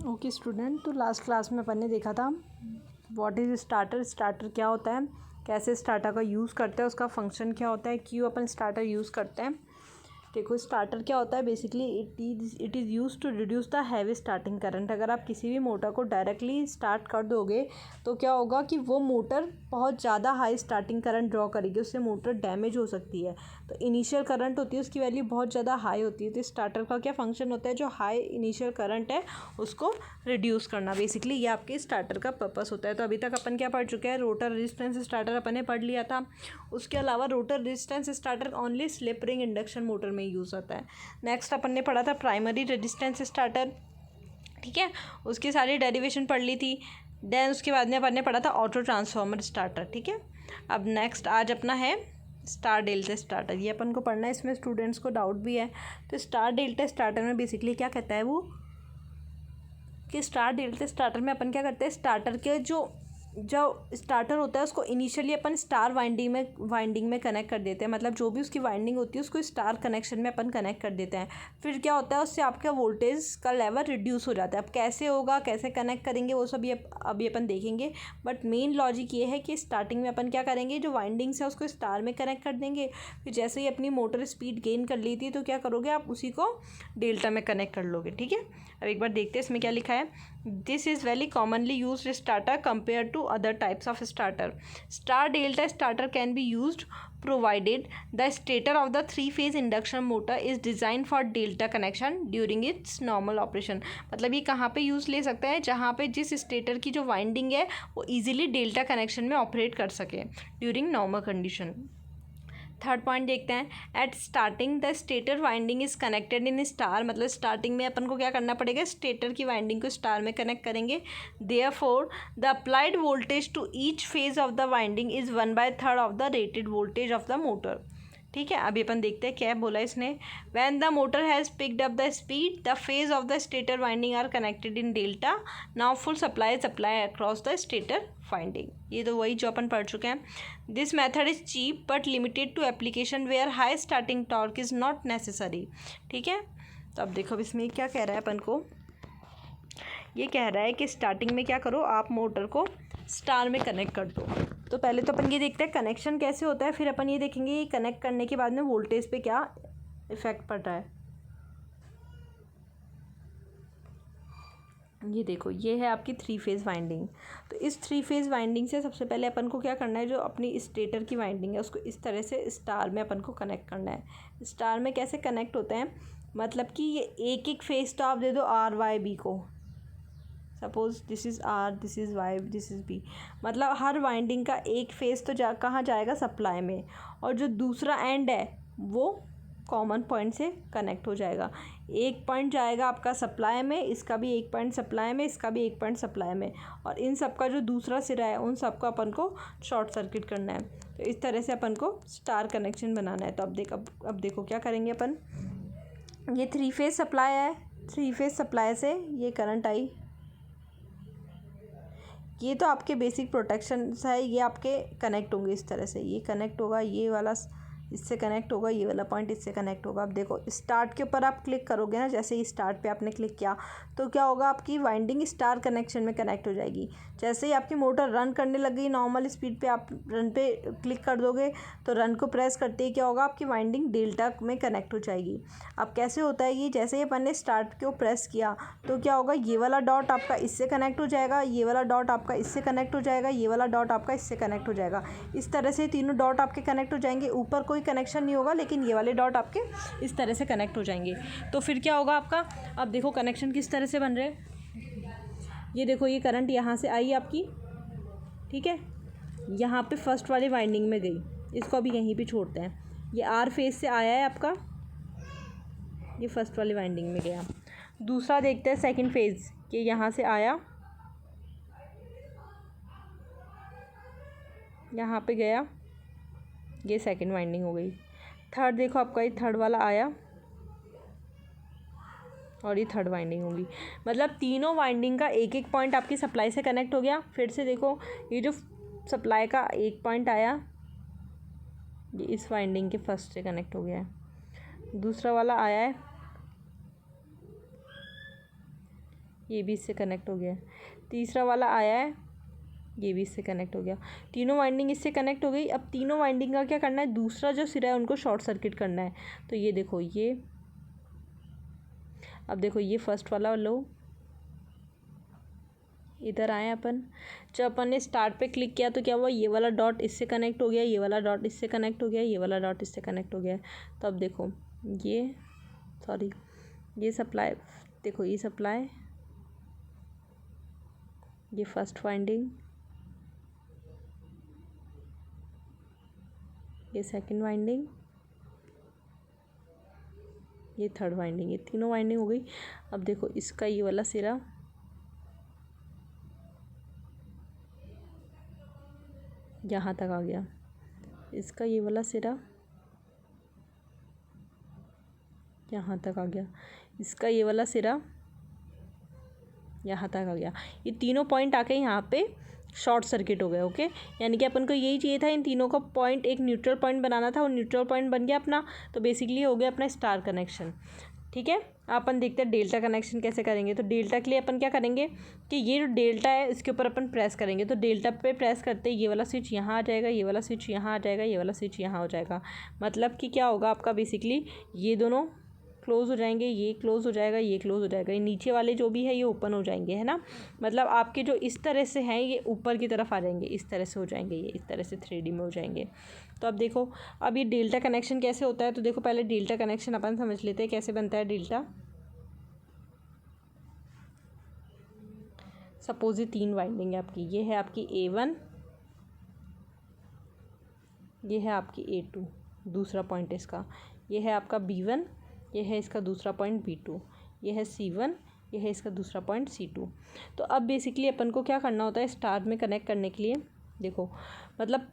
Okay student, तो last class में अपन ने देखा था व्हाट इज़ स्टार्टर। स्टार्टर क्या होता है, कैसे स्टार्टर का यूज़ करते हैं, उसका फंक्शन क्या होता है, क्यों अपन स्टार्टर यूज़ करते हैं। देखो स्टार्टर क्या होता है, basically it is use to reduce the heavy starting current. अगर आप किसी भी मोटर को डायरेक्टली स्टार्ट कर दोगे तो क्या होगा कि वो मोटर बहुत ज़्यादा हाई स्टार्टिंग करंट ड्रॉ करेगी, उससे मोटर डैमेज हो सकती है। तो इनिशियल करंट होती है उसकी वैल्यू बहुत ज़्यादा हाई होती है। तो स्टार्टर का क्या फंक्शन होता है, जो हाई इनिशियल करंट है उसको रिड्यूस करना। बेसिकली ये आपके स्टार्टर का पर्पस होता है। तो अभी तक अपन क्या पढ़ चुके हैं, रोटर रेजिस्टेंस स्टार्टर अपन ने पढ़ लिया था। उसके अलावा rotor resistance starter only slip ring induction motor में यूज़ होता है। नेक्स्ट अपन ने पढ़ा था प्राइमरी रेजिस्टेंस स्टार्टर, ठीक है, उसकी सारी डेरिवेशन पढ़ ली थी। देन उसके बाद में अपन ने पढ़ा था ऑटो ट्रांसफार्मर स्टार्टर, ठीक है। अब नेक्स्ट आज अपना है स्टार डेल्टा स्टार्टर। ये अपन को पढ़ना है, इसमें स्टूडेंट्स को डाउट भी है। तो स्टार डेल्टा स्टार्टर में बेसिकली क्या कहता है वो कि स्टार डेल्टा स्टार्टर में अपन क्या करते हैं, स्टार्टर के जो स्टार्टर होता है उसको इनिशियली अपन स्टार वाइंडिंग में कनेक्ट कर देते हैं। मतलब जो भी उसकी वाइंडिंग होती है उसको स्टार कनेक्शन में अपन कनेक्ट कर देते हैं। फिर क्या होता है, उससे आपका वोल्टेज का लेवल रिड्यूस हो जाता है। अब कैसे होगा, कैसे कनेक्ट करेंगे, वो सब ये अभी अपन देखेंगे। बट मेन लॉजिक ये है कि स्टार्टिंग में अपन क्या करेंगे, जो वाइंडिंग्स है उसको स्टार में कनेक्ट कर देंगे। फिर जैसे ही अपनी मोटर स्पीड गेन कर ली थी तो क्या करोगे, आप उसी को डेल्टा में कनेक्ट कर लोगे, ठीक है। अब एक बार देखते हैं इसमें क्या लिखा है। This is very commonly used starter compare to other types of starter. Star delta starter can be used provided the stator of the three-phase induction motor is designed for delta connection during its normal operation. मतलब ये कहाँ पे use ले सकता है, जहाँ पे जिस स्टेटर की जो वाइंडिंग है वो इजीली डेल्टा कनेक्शन में ऑपरेट कर सके during normal condition. Third point देखते हैं, at starting the stator winding is connected in star. मतलब स्टार्टिंग में अपन को क्या करना पड़ेगा, स्टेटर की वाइंडिंग को स्टार में कनेक्ट करेंगे। Therefore the applied voltage to each phase of the winding is 1/3 of the rated voltage of the motor, ठीक है। अभी अपन देखते हैं क्या बोला इसने। When the motor has picked up the speed the phase of the stator winding are connected in delta, now full supply is apply across the stator winding. ये तो वही जो अपन पढ़ चुके हैं। This method is cheap but limited to application where high starting torque is not necessary, ठीक है। तो अब देखो इसमें क्या कह रहा है अपन को, ये कह रहा है कि स्टार्टिंग में क्या करो, आप मोटर को स्टार में कनेक्ट कर दो। तो पहले तो अपन ये देखते हैं कनेक्शन कैसे होता है, फिर अपन ये देखेंगे ये कनेक्ट करने के बाद में वोल्टेज पे क्या इफेक्ट पड़ रहा है। ये देखो, ये है आपकी 3-फेज़ वाइंडिंग। तो इस 3-फेज़ वाइंडिंग से सबसे पहले अपन को क्या करना है, जो अपनी स्टेटर की वाइंडिंग है उसको इस तरह से स्टार में अपन को कनेक्ट करना है। स्टार में कैसे कनेक्ट होते हैं, मतलब कि ये एक एक फेज़ तो आप दे दो आर वाई बी को। Suppose this is R, this is Y, this is B. मतलब हर वाइंडिंग का एक फेज़ तो कहाँ जाएगा, सप्लाई में, और जो दूसरा एंड है वो कॉमन पॉइंट से कनेक्ट हो जाएगा। एक पॉइंट जाएगा आपका सप्लाई में, इसका भी एक पॉइंट सप्लाई में, इसका भी एक पॉइंट सप्लाई में, और इन सब का जो दूसरा सिरा है उन सब को अपन को शॉर्ट सर्किट करना है। तो इस तरह से अपन को स्टार कनेक्शन बनाना है। तो अब देखो क्या करेंगे अपन। ये 3-फेज़ सप्लाई है, 3-फेज़ सप्लाई से ये करंट आई, ये तो आपके बेसिक प्रोटेक्शन है, ये आपके कनेक्ट होंगे इस तरह से। ये कनेक्ट होगा, ये वाला इससे कनेक्ट होगा, ये वाला पॉइंट इससे कनेक्ट होगा। अब देखो स्टार्ट के ऊपर आप क्लिक करोगे ना, जैसे ही स्टार्ट पे आपने क्लिक किया तो क्या होगा, आपकी वाइंडिंग स्टार कनेक्शन में कनेक्ट हो जाएगी। जैसे ही आपकी मोटर रन करने लग गई नॉर्मल स्पीड पे, आप रन पे क्लिक कर दोगे तो रन को प्रेस करते ही क्या होगा, आपकी वाइंडिंग डेल्टा में कनेक्ट हो जाएगी। अब कैसे होता है ये, जैसे ही अपन ने स्टार्ट को प्रेस किया तो क्या होगा, ये वाला डॉट आपका इससे कनेक्ट हो जाएगा, ये वाला डॉट आपका इससे कनेक्ट हो जाएगा, ये वाला डॉट आपका इससे कनेक्ट हो जाएगा। इस तरह से तीनों डॉट आपके कनेक्ट हो जाएंगे। ऊपर कोई कनेक्शन नहीं होगा, लेकिन ये वाले डॉट आपके इस तरह से कनेक्ट हो जाएंगे। तो फिर क्या होगा आपका, अब देखो कनेक्शन किस तरह से बन रहे हैं। ये देखो, ये करंट यहाँ से आई आपकी, ठीक है, यहाँ पे फर्स्ट वाली वाइंडिंग में गई, इसको अभी यहीं पे छोड़ते हैं। ये आर फेज से आया है आपका, ये फर्स्ट वाली वाइंडिंग में गया। दूसरा देखते हैं सेकंड फेज, कि यहाँ से आया, यहाँ पे गया, ये सेकंड वाइंडिंग हो गई। थर्ड देखो आपका, ये थर्ड वाला आया और ये थर्ड वाइंडिंग होगी। मतलब तीनों वाइंडिंग का एक एक पॉइंट आपकी सप्लाई से कनेक्ट हो गया। फिर से देखो, ये जो सप्लाई का एक पॉइंट आया ये इस वाइंडिंग के फर्स्ट से कनेक्ट हो गया है। दूसरा वाला आया है, ये भी इससे कनेक्ट हो गया। तीसरा वाला आया है, ये भी इससे कनेक्ट हो गया। तीनों वाइंडिंग इससे कनेक्ट हो गई। अब तीनों वाइंडिंग का क्या करना है, दूसरा जो सिरा है उनको शॉर्ट सर्किट करना है। तो ये देखो, ये अब देखो ये फर्स्ट वाला लो, इधर आए अपन। जब अपन ने स्टार्ट पे क्लिक किया तो क्या हुआ, ये वाला डॉट इससे कनेक्ट हो गया, ये वाला डॉट इससे कनेक्ट हो गया, ये वाला डॉट इससे कनेक्ट हो गया। तो अब देखो ये, सॉरी, ये सप्लाई, देखो ये सप्लाई, ये फर्स्ट वाइंडिंग, ये सेकंड वाइंडिंग, ये थर्ड वाइंडिंग, ये तीनों वाइंडिंग हो गई। अब देखो इसका ये वाला सिरा यहाँ तक आ गया, इसका ये वाला सिरा यहाँ तक आ गया, इसका ये वाला सिरा यहाँ तक आ गया। ये तीनों पॉइंट आके यहाँ पे शॉर्ट सर्किट हो गए। ओके, यानी कि अपन को यही चाहिए था, इन तीनों का पॉइंट एक न्यूट्रल पॉइंट बनाना था, और न्यूट्रल पॉइंट बन गया अपना। तो बेसिकली हो गया अपना स्टार कनेक्शन। ठीक है, अपन देखते हैं डेल्टा कनेक्शन कैसे करेंगे। तो डेल्टा के लिए अपन क्या करेंगे कि ये जो डेल्टा है इसके ऊपर अपन प्रेस करेंगे। तो डेल्टा पे प्रेस करते ही ये वाला स्विच यहाँ आ जाएगा, ये वाला स्विच यहाँ आ जाएगा, ये वाला स्विच यहाँ हो जाएगा। मतलब कि क्या होगा आपका, बेसिकली ये दोनों क्लोज़ हो जाएंगे, ये क्लोज़ हो जाएगा, ये क्लोज़ हो जाएगा, ये नीचे वाले जो भी है ये ओपन हो जाएंगे, है ना। मतलब आपके जो इस तरह से हैं ये ऊपर की तरफ आ जाएंगे, इस तरह से हो जाएंगे, ये इस तरह से 3D में हो जाएंगे। तो अब देखो, अब ये डेल्टा कनेक्शन कैसे होता है। तो देखो पहले डेल्टा कनेक्शन अपन समझ लेते हैं कैसे बनता है डेल्टा। सपोज ये 3 वाइंडिंग है आपकी, ये है आपकी A1, ये है आपकी A2, दूसरा पॉइंट इसका, ये है आपका B1, ये है इसका दूसरा पॉइंट B2, ये है C1, ये है इसका दूसरा पॉइंट C2। तो अब बेसिकली अपन को क्या करना होता है स्टार में कनेक्ट करने के लिए। देखो मतलब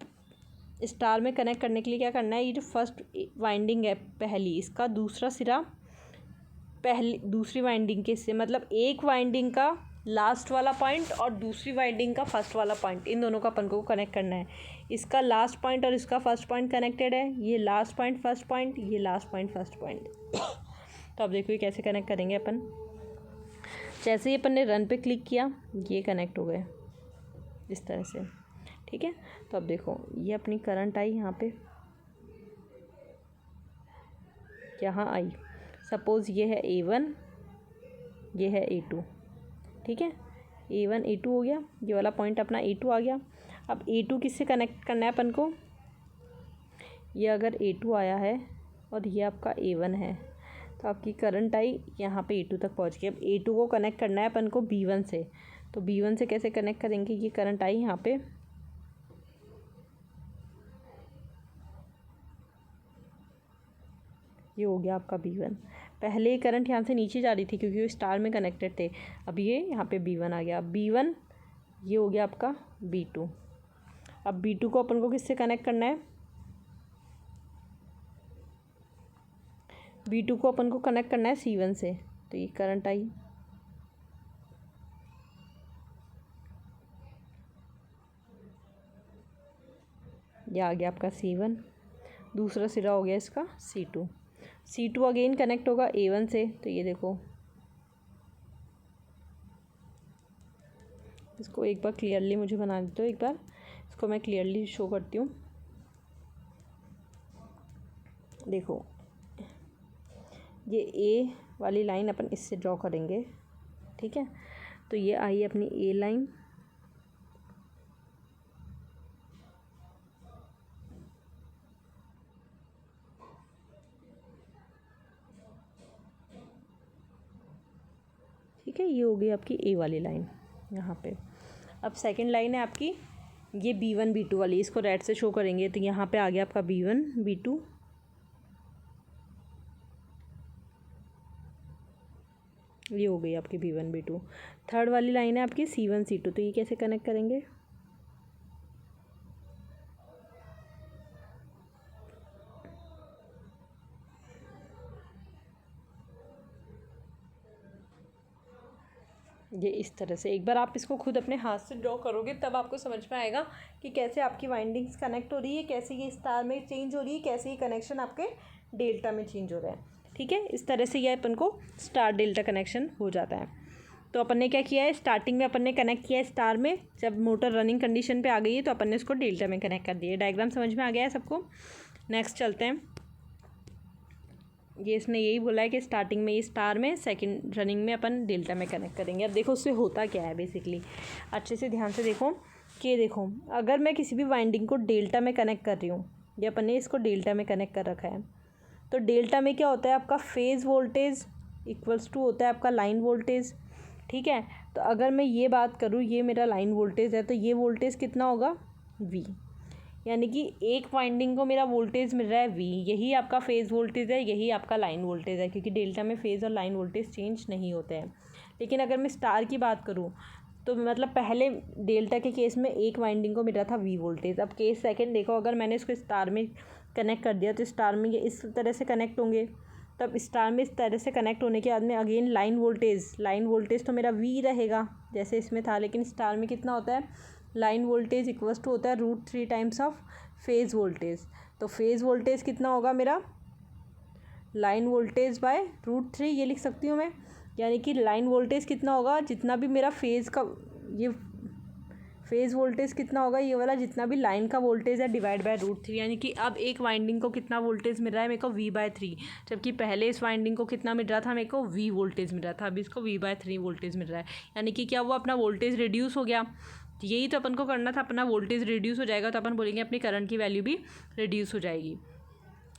स्टार में कनेक्ट करने के लिए क्या करना है, ये जो फर्स्ट वाइंडिंग है पहली, इसका दूसरा सिरा पहली दूसरी वाइंडिंग के से, मतलब एक वाइंडिंग का लास्ट वाला पॉइंट और दूसरी वाइंडिंग का फर्स्ट वाला पॉइंट, इन दोनों का अपन को कनेक्ट करना है। इसका लास्ट पॉइंट और इसका फर्स्ट पॉइंट कनेक्टेड है, ये लास्ट पॉइंट फर्स्ट पॉइंट, ये लास्ट पॉइंट फर्स्ट पॉइंट। तो अब देखो ये कैसे कनेक्ट करेंगे अपन। जैसे ही अपन ने रन पे क्लिक किया ये कनेक्ट हो गए इस तरह से। ठीक है, तो अब देखो ये अपनी करंट आई यहाँ पे, यहाँ आई। सपोज़ ये है A1, ये है A2। ठीक है, A1 A2 हो गया, ये वाला पॉइंट अपना A2 आ गया। अब A2 किससे कनेक्ट करना है अपन को, ये अगर A2 आया है और ये आपका A1 है, तो आपकी करंट आई यहाँ पे A2 तक पहुँच गई। अब A2 को कनेक्ट करना है अपन को B1 से। तो B1 से कैसे कनेक्ट करेंगे, ये करंट आई यहाँ पे, ये हो गया आपका B1। पहले करंट यहाँ से नीचे जा रही थी क्योंकि वो स्टार में कनेक्टेड थे, अब ये यहाँ पे B1 आ गया। B1 ये हो गया आपका B2। अब B2 को अपन को किससे कनेक्ट करना है, B2 को अपन को कनेक्ट करना है C1 से। तो ये करंट आई, ये आ गया आपका C1, दूसरा सिरा हो गया इसका C2। C2 अगेन कनेक्ट होगा A1 से। तो ये देखो, इसको एक बार क्लियरली मुझे बना देते हो, एक बार इसको मैं क्लियरली शो करती हूँ। देखो ये A वाली लाइन अपन इससे ड्रॉ करेंगे। ठीक है, तो ये आई अपनी A लाइन, ठीक है, ये हो गई आपकी A वाली लाइन यहाँ पे। अब सेकंड लाइन है आपकी ये B1 B2 वाली, इसको रेड से शो करेंगे। तो यहाँ पे आ गया आपका B1 B2, ये हो गई आपकी B1 B2। थर्ड वाली लाइन है आपकी C1 C2। तो ये कैसे कनेक्ट करेंगे, ये इस तरह से। एक बार आप इसको खुद अपने हाथ से ड्रॉ करोगे तब आपको समझ में आएगा कि कैसे आपकी वाइंडिंग्स कनेक्ट हो रही है, कैसे ये स्टार में चेंज हो रही है, कैसे ये कनेक्शन आपके डेल्टा में चेंज हो रहा है। ठीक है, इस तरह से ये अपन को स्टार डेल्टा कनेक्शन हो जाता है। तो अपन ने क्या किया है, स्टार्टिंग में अपन ने कनेक्ट किया है स्टार में, जब मोटर रनिंग कंडीशन पे आ गई है तो अपन ने इसको डेल्टा में कनेक्ट कर दिया है। डायग्राम समझ में आ गया है सबको। नेक्स्ट चलते हैं। ये इसने यही बोला है कि स्टार्टिंग में ये स्टार में, सेकंड रनिंग में अपन डेल्टा में कनेक्ट करेंगे। अब देखो उससे होता क्या है बेसिकली, अच्छे से ध्यान से देखो कि देखो अगर मैं किसी भी वाइंडिंग को डेल्टा में कनेक्ट कर रही हूँ, ये अपन ने इसको डेल्टा में कनेक्ट कर रखा है, तो डेल्टा में क्या होता है, आपका फेज़ वोल्टेज इक्वल्स टू होता है आपका लाइन वोल्टेज। ठीक है, तो अगर मैं ये बात करूँ, ये मेरा लाइन वोल्टेज है, तो ये वोल्टेज कितना होगा, V, यानी कि एक वाइंडिंग को मेरा वोल्टेज मिल रहा है V, यही आपका फेज़ वोल्टेज है, यही आपका लाइन वोल्टेज है, क्योंकि डेल्टा में फेज़ और लाइन वोल्टेज चेंज नहीं होते हैं। लेकिन अगर मैं स्टार की बात करूँ तो मतलब पहले डेल्टा के केस में एक वाइंडिंग को मिल रहा था V वोल्टेज। अब केस सेकंड देखो, अगर मैंने इसको स्टार में कनेक्ट कर दिया तो स्टार में ये इस तरह से कनेक्ट होंगे, तब स्टार में इस तरह से कनेक्ट होने के बाद में अगेन लाइन वोल्टेज तो मेरा V रहेगा जैसे इसमें था, लेकिन स्टार में कितना होता है, लाइन वोल्टेज इक्वल्स टू होता है √3 टाइम्स ऑफ फेज़ वोल्टेज। तो फेज़ वोल्टेज कितना होगा मेरा, लाइन वोल्टेज बाय √3, ये लिख सकती हूँ मैं, यानी कि लाइन वोल्टेज कितना होगा, जितना भी मेरा फेज़ का, ये फेज़ वोल्टेज कितना होगा, ये वाला जितना भी लाइन का वोल्टेज है डिवाइड बाय √3, यानी कि अब एक वाइंडिंग को कितना वोल्टेज मिल रहा है मेरे को, V/3, जबकि पहले इस वाइंडिंग को कितना मिल रहा था मेरे को, V वोल्टेज मिल रहा था, अभी इसको V/3 वोल्टेज मिल रहा है, यानी कि क्या वो अपना वोल्टेज रिड्यूस हो गया। यही तो अपन को करना था, अपना वोल्टेज रिड्यूस हो जाएगा तो अपन बोलेंगे अपनी करंट की वैल्यू भी रिड्यूस हो जाएगी।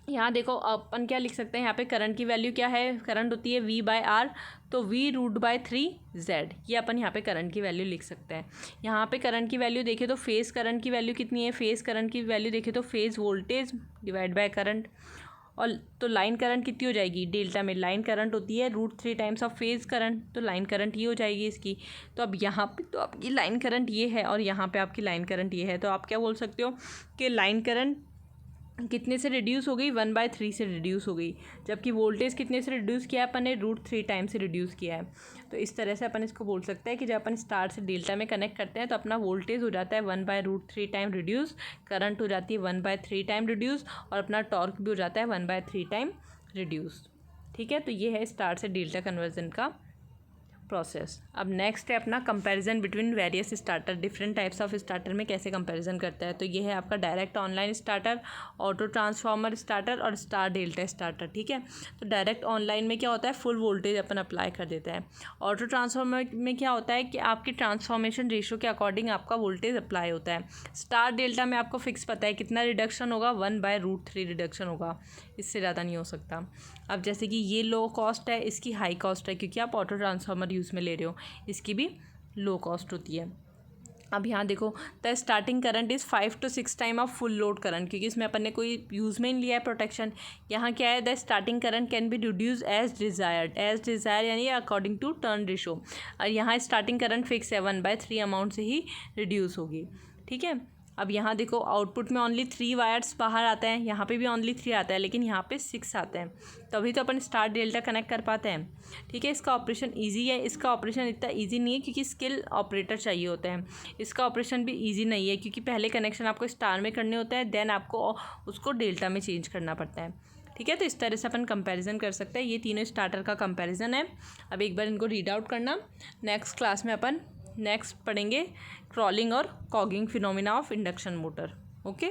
यहाँ देखो अपन क्या लिख सकते हैं, यहाँ पे करंट की वैल्यू क्या है, करंट होती है V/R, तो V√3Z, ये अपन यहाँ पे करंट की वैल्यू लिख सकते हैं। यहाँ पे करंट की वैल्यू देखें तो फेज़ करंट की वैल्यू कितनी है, फेज़ करंट की वैल्यू देखें तो phase voltage divide by current, और तो लाइन करंट कितनी हो जाएगी, डेल्टा में लाइन करंट होती है √3 टाइम्स ऑफ फेज़ करंट, तो लाइन करंट ये हो जाएगी इसकी। तो अब यहाँ पे तो आपकी लाइन करंट ये है और यहाँ पे आपकी लाइन करंट ये है, तो आप क्या बोल सकते हो कि लाइन करंट कितने से रिड्यूस हो गई, 1/3 से रिड्यूस हो गई, जबकि वोल्टेज कितने से रिड्यूस किया है अपन ने, √3 टाइम से रिड्यूस किया है। तो इस तरह से अपन इसको बोल सकते हैं कि जब अपन स्टार से डेल्टा में कनेक्ट करते हैं तो अपना वोल्टेज हो जाता है 1/√3 टाइम रिड्यूस, करंट हो जाती है 1/3 टाइम रिड्यूस, और अपना टॉर्क भी हो जाता है 1/3 टाइम रिड्यूस। ठीक है, तो ये है स्टार से डेल्टा कन्वर्जन का प्रोसेस। अब नेक्स्ट है अपना comparison between various starter, different types of starter में कैसे कंपैरिजन करता है। तो ये है आपका direct online starter, auto transformer starter और स्टार डेल्टा स्टार्टर। ठीक है, तो डायरेक्ट ऑनलाइन में क्या होता है, फुल वोल्टेज अपन अप्लाई कर देता है। ऑटो ट्रांसफार्मर में क्या होता है कि आपकी ट्रांसफॉर्मेशन रेशियो के अकॉर्डिंग आपका वोल्टेज अप्लाई होता है। स्टार डेल्टा में आपको फिक्स पता है कितना रिडक्शन होगा, 1/√3 रिडक्शन होगा, इससे ज़्यादा नहीं हो सकता। अब जैसे कि ये लो कॉस्ट है, इसकी हाई कॉस्ट है, क्योंकि आप ऑटो ट्रांसफार्मर यूज़ में ले रहे हो, इसकी भी लो कॉस्ट होती है। अब यहाँ देखो, the starting current is 5 to 6 time of full load current, क्योंकि इसमें अपन ने कोई यूज़ में नहीं लिया है प्रोटेक्शन। यहाँ क्या है, the starting current can be reduce as desired यानी अकॉर्डिंग टू टर्न रेशो, और यहाँ स्टार्टिंग करंट फिक्स है, 1/3 अमाउंट से ही रिड्यूस होगी। ठीक है, अब यहाँ देखो आउटपुट में ओनली 3 वायर्स बाहर आता है, यहाँ पे भी ओनली 3 आता है, लेकिन यहाँ पे 6 आता है, तभी तो अपन स्टार डेल्टा कनेक्ट कर पाते हैं। ठीक है, इसका ऑपरेशन इजी है, इसका ऑपरेशन इतना इजी नहीं है क्योंकि स्किल ऑपरेटर चाहिए होता है। इसका ऑपरेशन भी इजी नहीं है क्योंकि पहले कनेक्शन आपको स्टार में करने होता है, देन आपको उसको डेल्टा में चेंज करना पड़ता है। ठीक है, तो इस तरह से अपन कंपैरिजन कर सकते हैं। ये तीनों स्टार्टर का कंपैरिजन है। अब एक बार इनको रीड आउट करना। नेक्स्ट क्लास में अपन नेक्स्ट पढ़ेंगे क्रॉलिंग और cogging phenomena of induction motor. Okay.